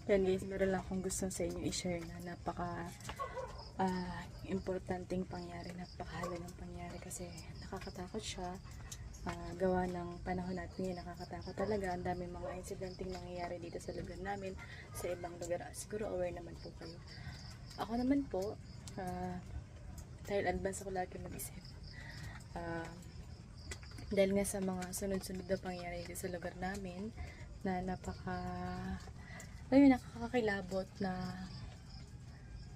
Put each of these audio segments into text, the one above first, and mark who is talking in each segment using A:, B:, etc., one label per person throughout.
A: Yan guys, meron lang akong gusto sa inyo i-share na napaka importanteng pangyari, napakahalagang pangyari kasi nakakatakot siya. Gawa ng panahon natin ngayon, nakakatakot talaga. Ang daming mga insidenteng nangyayari dito sa lugar namin, sa ibang lugar. Siguro aware naman po kayo. Ako naman po, dahil advance ako lagi mag-isip. Dahil nga sa mga sunod-sunod na pangyayari dito sa lugar namin, na nakakakilabot na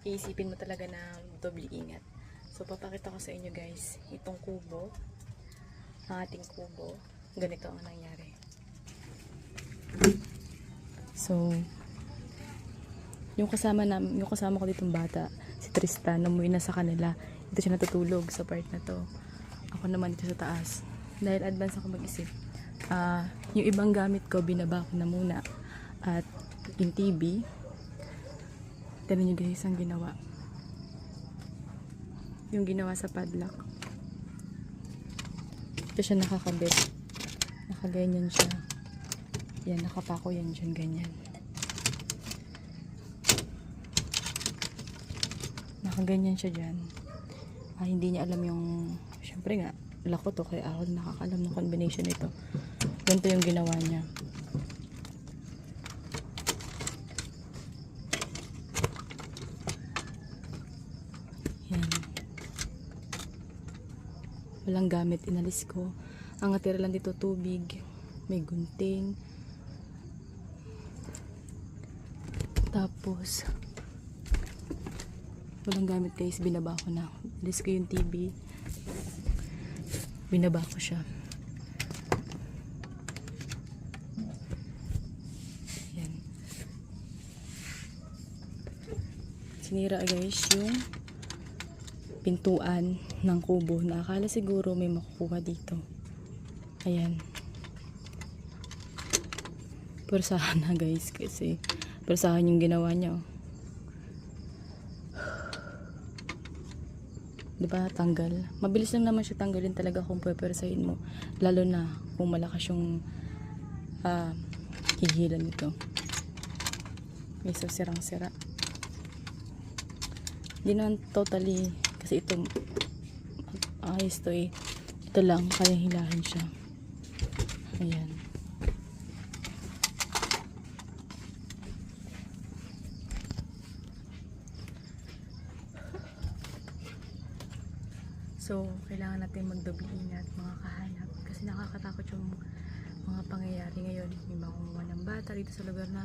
A: iisipin mo talaga na doble ingat. So, papakita ko sa inyo guys, itong kubo, ang ating kubo, ganito ang nangyari. So, yung kasama ko ditong bata, si Tristan, umuwi na sa kanila. Dito siya natutulog sa part na to. Ako naman dito sa taas. Dahil advance ako mag-isip. Yung ibang gamit ko, binaba ko na muna. At yung TV, tignan nyo guys ang ginawa. Yung ginawa sa padlock. Ito siya nakakabit. Nakaganyan siya. Yan, nakapako yan dyan, ganyan. Nakaganyan siya dyan. Hindi niya alam yung, syempre nga, lako to, kaya ako nakakalam ng combination nito. Ganito yung ginawa niya. Yan. Walang gamit, inalis ko. Ang natira lang dito tubig, may gunting. Tapos walang gamit guys, binaba ko na. Inalis ko yung TV. Binaba ko siya. Yan. Sinira guys yung pintuan ng kubo na akala siguro may makukuha dito. Ayan. Pursahan na guys kasi pursahan yung ginawa niya. Diba tanggal? Mabilis lang naman siya tanggalin talaga kung pupursahin mo. Lalo na kung malakas yung higilan nito. May so sirang-sira. Hindi naman totally kasi ito ayos to eh. Ito lang, kaya hilahin siya. Ayan. So, kailangan natin magdoble ingat mga kahanap kasi nakakatakot yung mga pangyayari ngayon. May mga ng bata dito sa lugar na